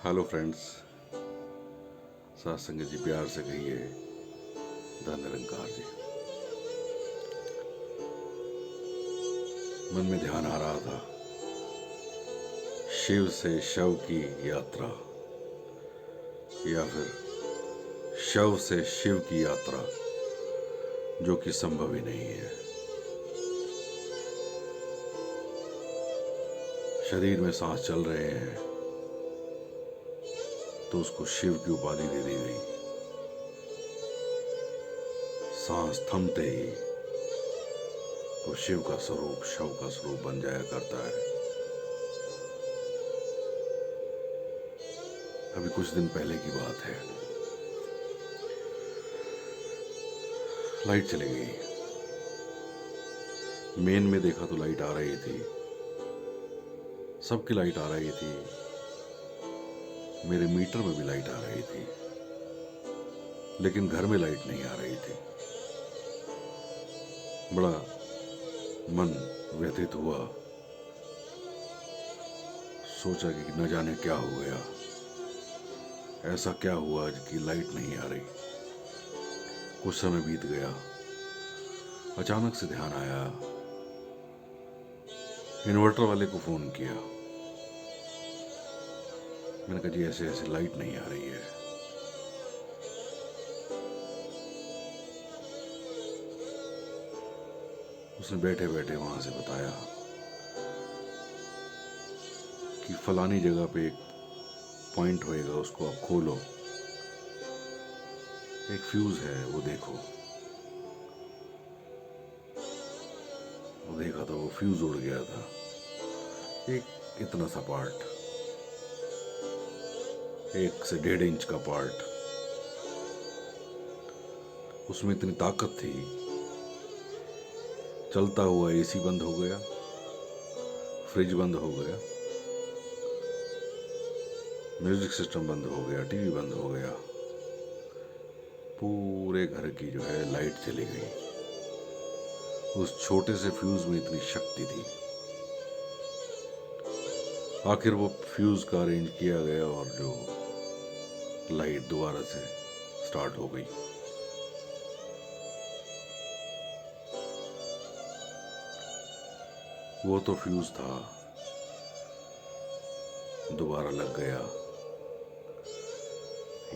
Hello friends. सत्संग जी प्यार से कहिए धन निरंकार जी। मन में ध्यान आ रहा था, शिव से शव की यात्रा या फिर शव से शिव की यात्रा, जो कि संभव ही नहीं है। शरीर में सांस चल रहे हैं तो उसको शिव की उपाधि दे दी गई। सांस थमते ही वो शिव का स्वरूप शव का स्वरूप बन जाया करता है। अभी कुछ दिन पहले की बात है, लाइट चली गई। मेन में देखा तो लाइट आ रही थी, सबकी लाइट आ रही थी, मेरे मीटर में भी लाइट आ रही थी, लेकिन घर में लाइट नहीं आ रही थी। बड़ा मन व्यथित हुआ, सोचा कि न जाने क्या हो गया, ऐसा क्या हुआ कि लाइट नहीं आ रही। कुछ समय बीत गया, अचानक से ध्यान आया, इन्वर्टर वाले को फोन किया। मैंने कहा जी ऐसे ऐसे लाइट नहीं आ रही है। उसने बैठे बैठे वहां से बताया कि फलानी जगह पे एक पॉइंट होएगा, उसको आप खोलो, एक फ्यूज है वो देखो। वो देखा तो वो फ्यूज उड़ गया था, एक इतना सा पार्ट, 1 से 1.5 इंच का पार्ट। उसमें इतनी ताकत थी, चलता हुआ एसी बंद हो गया, फ्रिज बंद हो गया, म्यूजिक सिस्टम बंद हो गया, टीवी बंद हो गया, पूरे घर की जो है लाइट चली गई। उस छोटे से फ्यूज में इतनी शक्ति थी। आखिर वो फ्यूज का अरेंज किया गया और जो लाइट दोबारा से स्टार्ट हो गई। वो तो फ्यूज था, दोबारा लग गया।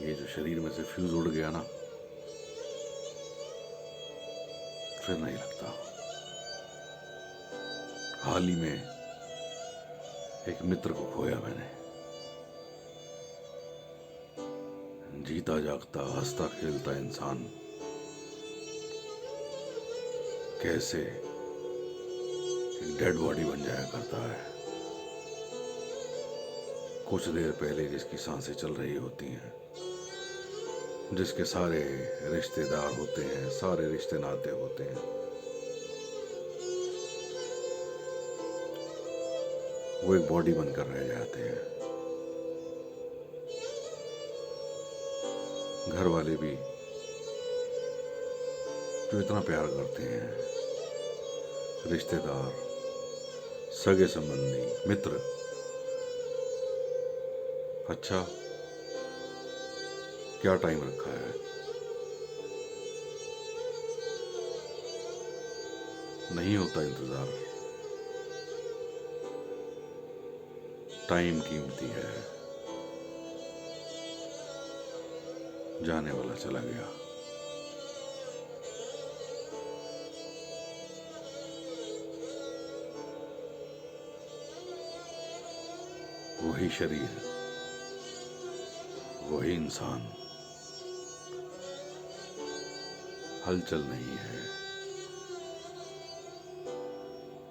ये जो शरीर में से फ्यूज उड़ गया ना, फिर नहीं लगता। हाल ही में एक मित्र को खोया मैंने, जीता जागता हंसता खेलता इंसान कैसे एक डेड बॉडी बन जाया करता है। कुछ देर पहले जिसकी सांसें चल रही होती हैं, जिसके सारे रिश्तेदार होते हैं, सारे रिश्ते नाते होते हैं, वो एक बॉडी बनकर रह जाते हैं। घर वाले भी जो इतना प्यार करते हैं, रिश्तेदार, सगे संबंधी, मित्र, अच्छा क्या टाइम रखा है, नहीं होता इंतजार। टाइम कीमती है, जाने वाला चला गया। वही शरीर, वही इंसान, हलचल नहीं है।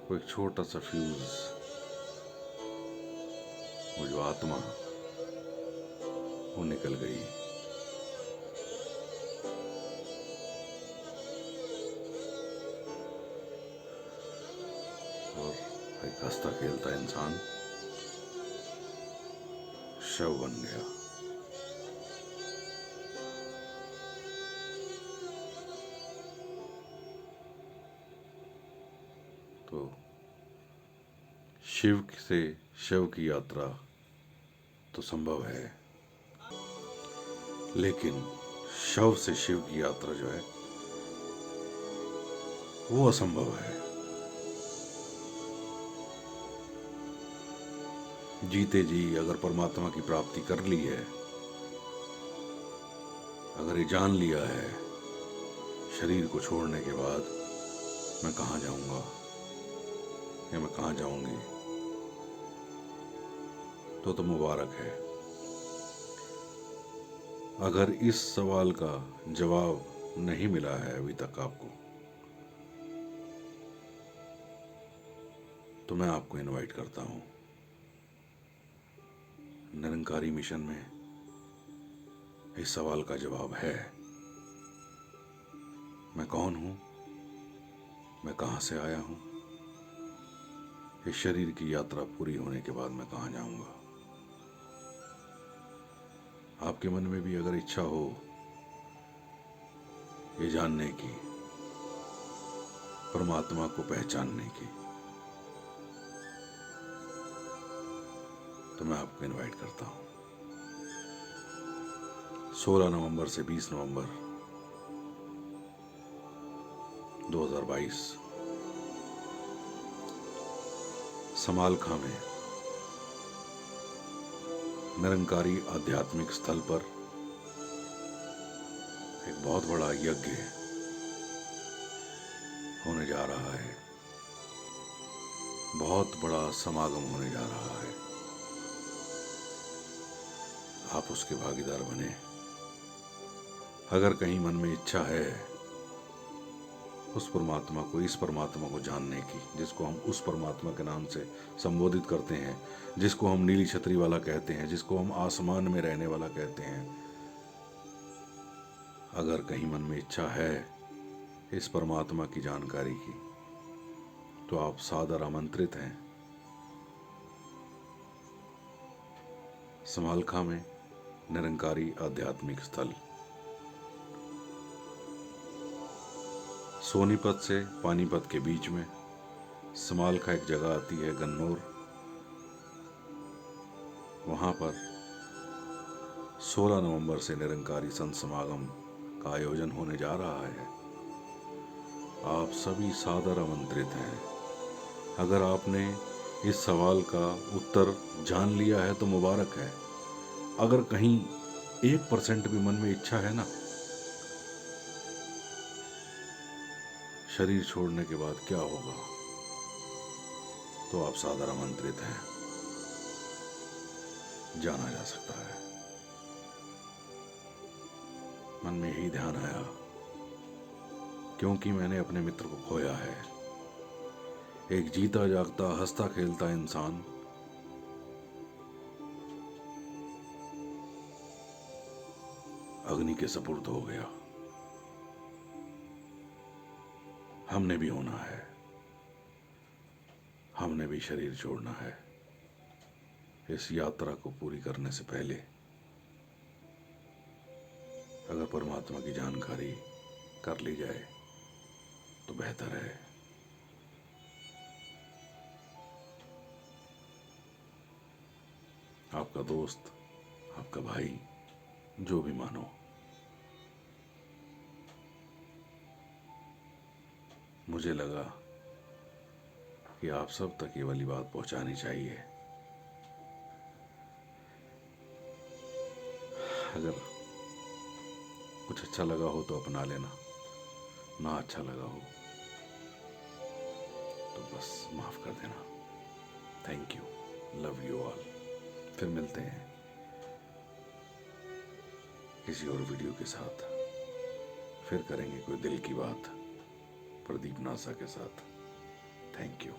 वो एक छोटा सा फ्यूज, वो जो आत्मा, वो निकल गई। और एक हंसता खेलता इंसान शव बन गया। तो शिव से शव की यात्रा तो संभव है, लेकिन शव से शिव की यात्रा जो है वो असंभव है। जीते जी अगर परमात्मा की प्राप्ति कर ली है, अगर ये जान लिया है शरीर को छोड़ने के बाद मैं कहाँ जाऊंगा या मैं कहाँ जाऊंगी, तो मुबारक है। अगर इस सवाल का जवाब नहीं मिला है अभी तक आपको, तो मैं आपको इनवाइट करता हूं निरंकारी मिशन में। इस सवाल का जवाब है, मैं कौन हूं, मैं कहां से आया हूं, इस शरीर की यात्रा पूरी होने के बाद मैं कहां जाऊंगा। आपके मन में भी अगर इच्छा हो ये जानने की, परमात्मा को पहचानने की, तो मैं आपको इनवाइट करता हूं 16 नवंबर से 20 नवंबर 2022 समालखा में निरंकारी आध्यात्मिक स्थल पर एक बहुत बड़ा यज्ञ होने जा रहा है, बहुत बड़ा समागम होने जा रहा है। आप उसके भागीदार बने। अगर कहीं मन में इच्छा है उस परमात्मा को, इस परमात्मा को जानने की, जिसको हम उस परमात्मा के नाम से संबोधित करते हैं, जिसको हम नीली छतरी वाला कहते हैं, जिसको हम आसमान में रहने वाला कहते हैं, अगर कहीं मन में इच्छा है इस परमात्मा की जानकारी की, तो आप सादर आमंत्रित हैं समालखा में निरंकारी आध्यात्मिक स्थल। सोनीपत से पानीपत के बीच में समालखा एक जगह आती है, गन्नौर। वहां पर 16 नवंबर से निरंकारी संत समागम का आयोजन होने जा रहा है। आप सभी सादर आमंत्रित हैं। अगर आपने इस सवाल का उत्तर जान लिया है तो मुबारक है। अगर कहीं 1% भी मन में इच्छा है ना, शरीर छोड़ने के बाद क्या होगा, तो आप सादर आमंत्रित हैं। जाना जा सकता है। मन में यही ध्यान आया, क्योंकि मैंने अपने मित्र को खोया है। एक जीता जागता हंसता खेलता इंसान अग्नि के सपुर्द हो गया। हमने भी होना है, हमने भी शरीर छोड़ना है। इस यात्रा को पूरी करने से पहले अगर परमात्मा की जानकारी कर ली जाए तो बेहतर है। आपका दोस्त, आपका भाई, जो भी मानो, मुझे लगा कि आप सब तक ये वाली बात पहुंचानी चाहिए। अगर कुछ अच्छा लगा हो तो अपना लेना, ना अच्छा लगा हो तो बस माफ कर देना। Thank you, love you all. फिर मिलते हैं किसी और वीडियो के साथ। फिर करेंगे कोई दिल की बात प्रदीप नासा के साथ। Thank you.